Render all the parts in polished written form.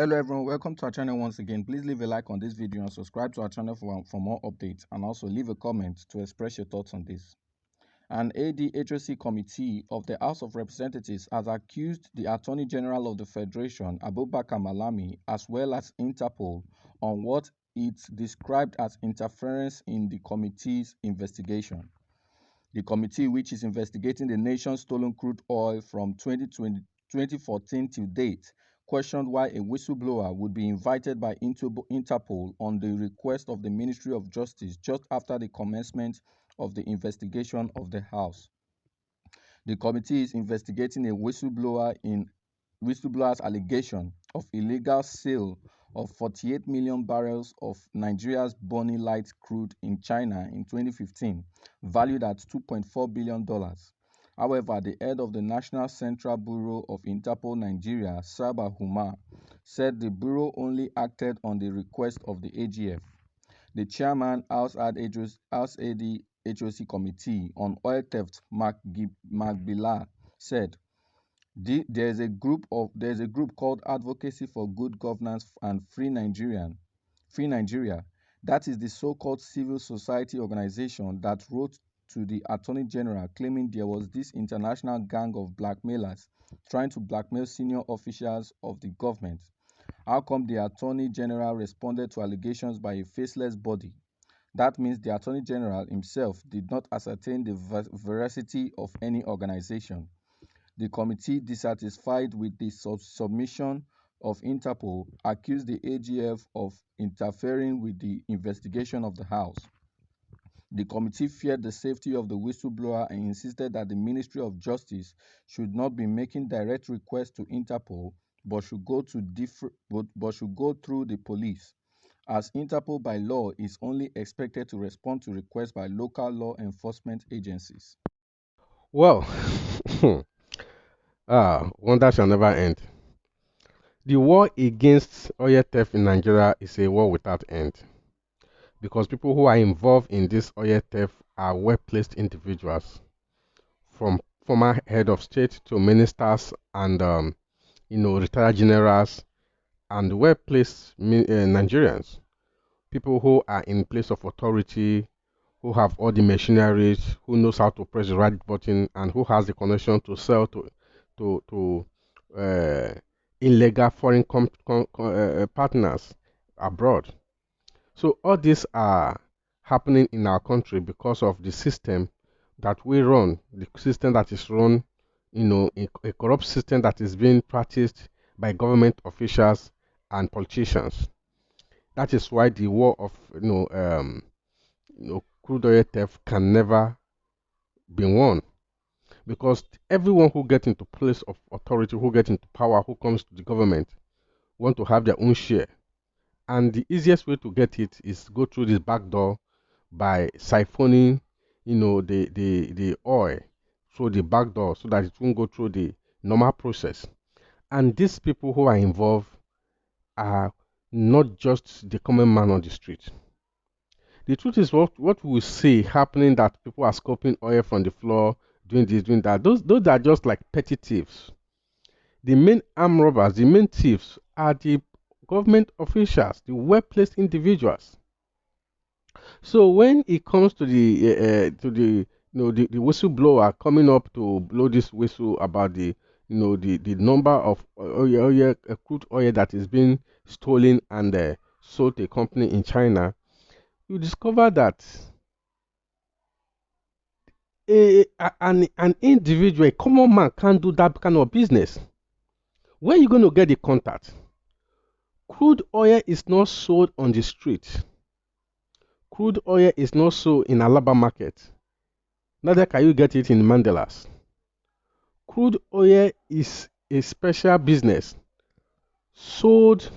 Hello everyone, welcome to our channel once again. Please leave a like on this video and subscribe to our channel for more updates, and also leave a comment to express your thoughts on this. An ADHOC committee of the House of Representatives has accused the Attorney General of the Federation, Abubakar Malami, as well as Interpol on what it described as interference in the committee's investigation. The committee, which is investigating the nation's stolen crude oil from 2014 till date, questioned why a whistleblower would be invited by Interpol on the request of the Ministry of Justice just after the commencement of the investigation of the House. The committee is investigating a whistleblower's allegation of illegal sale of 48 million barrels of Nigeria's Bonny Light crude in China in 2015, valued at $2.4 billion. However, the head of the National Central Bureau of Interpol Nigeria, Saba Humar, said the bureau only acted on the request of the AGF. The chairman, House ADHOC Committee on Oil Theft, Mark Bilal, said, There is a group called Advocacy for Good Governance and Free Nigeria. That is the so-called civil society organization that wrote to the Attorney General claiming there was this international gang of blackmailers trying to blackmail senior officials of the government. How come the Attorney General responded to allegations by a faceless body? That means the Attorney General himself did not ascertain the veracity of any organization. The committee, dissatisfied with the submission of Interpol, accused the AGF of interfering with the investigation of the House. The committee feared the safety of the whistleblower and insisted that the Ministry of Justice should not be making direct requests to Interpol, but should go through the police, as Interpol by law is only expected to respond to requests by local law enforcement agencies. Well, wonder shall never end. The war against oil theft in Nigeria is a war without end, because people who are involved in this oil theft are well-placed individuals, from former head of state to ministers and retired generals and well-placed Nigerians, people who are in place of authority, who have all the machineries, who knows how to press the right button, and who has the connection to sell to uh, illegal foreign partners abroad. So all these are happening in our country because of the system that we run, the system that is run, a corrupt system that is being practiced by government officials and politicians. That is why the war of crude oil theft can never be won, because everyone who gets into place of authority, who gets into power, who comes to the government, want to have their own share. And the easiest way to get it is go through this back door by siphoning, the oil through the back door so that it won't go through the normal process. And these people who are involved are not just the common man on the street. The truth is, what we see happening, that people are scoping oil from the floor, doing this, doing that. Those are just like petty thieves. The main armed robbers, the main thieves, are the government officials, the well-placed individuals. So when it comes to the whistleblower coming up to blow this whistle about the number of crude oil that is being stolen and sold to a company in China, you discover that an individual, a common man, can't do that kind of business. Where are you going to get the contact? Crude oil is not sold on the street. Crude oil is not sold in Alaba market. Neither can you get it in Mandelas. Crude oil is a special business sold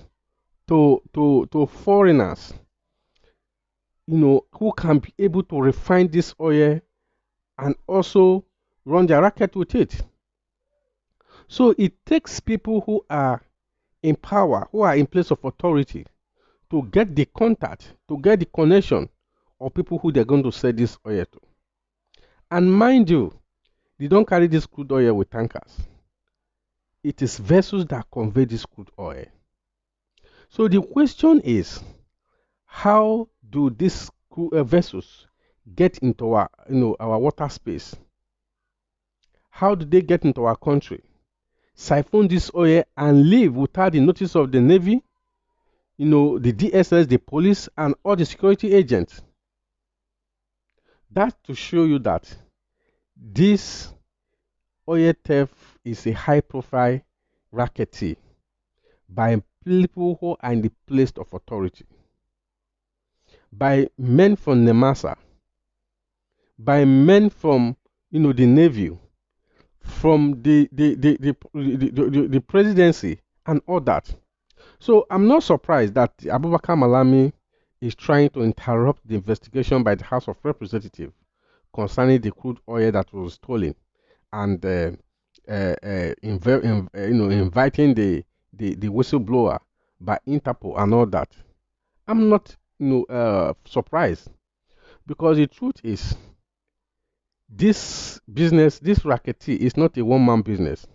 to foreigners, who can be able to refine this oil and also run their racket with it. So it takes people who are in power, who are in place of authority, to get the contact, to get the connection of people who they're going to sell this oil to. And mind you, they don't carry this crude oil with tankers. It is vessels that convey this crude oil. So the question is, how do these vessels get into our, our water space? How do they get into our country, siphon this oil, and leave without the notice of the Navy, the DSS, the police, and all the security agents? That to show you that this oil theft is a high-profile racketeering by people who are in the place of authority, by men from Nemasa, by men from the Navy, from the presidency, and all that. So I'm not surprised that Abubakar Malami is trying to interrupt the investigation by the House of Representatives concerning the crude oil that was stolen, and inviting the whistleblower by Interpol and all that. I'm not surprised, because the truth is, this business, this racketeering, is not a one-man business.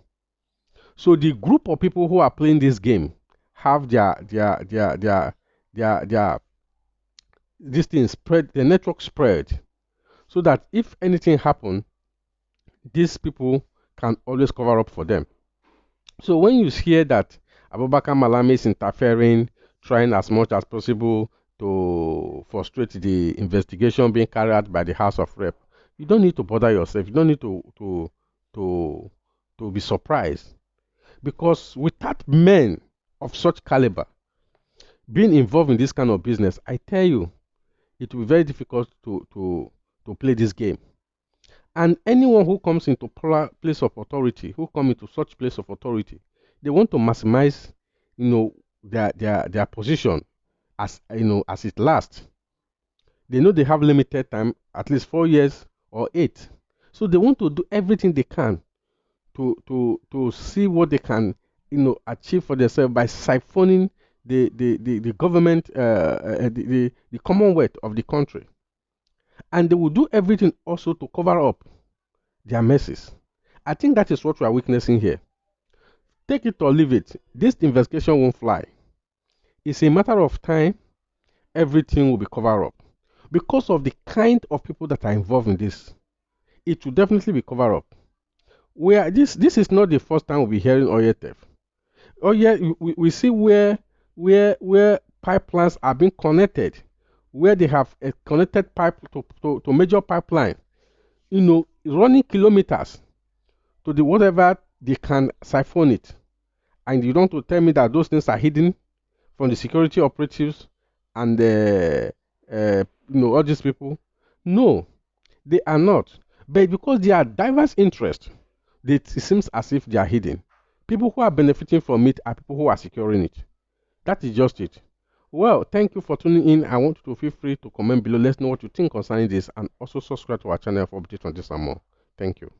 So the group of people who are playing this game have their this thing spread, the network spread, so that if anything happen, these people can always cover up for them. So when you hear that Abubakar Malami is interfering, trying as much as possible to frustrate the investigation being carried out by the House of Rep, you don't need to bother yourself. You don't need to be surprised, because without men of such caliber being involved in this kind of business, I tell you, it will be very difficult to play this game. And anyone who comes into place of authority, who come into such place of authority, they want to maximize, their position as as it lasts. They know they have limited time, at least 4 years or 8. So they want to do everything they can to see what they can achieve for themselves by siphoning the government, the commonwealth of the country. And they will do everything also to cover up their messes. I think that is what we are witnessing here. Take it or leave it, this investigation won't fly. It's a matter of time, everything will be covered up. Because of the kind of people that are involved in this, it will definitely be covered up. This is not the first time we'll be hearing oil theft. Oh yeah, we see where pipelines are being connected, where they have a connected pipe to major pipeline, running kilometers to the whatever they can siphon it. And you don't want to tell me that those things are hidden from the security operatives and all these people? No, they are not. But because they are diverse interests, it seems as if they are hidden. People who are benefiting from it are people who are securing it. That is just it. Well, thank you for tuning in. I want you to feel free to comment below. Let's know what you think concerning this, and also subscribe to our channel for updates on this and more. Thank you.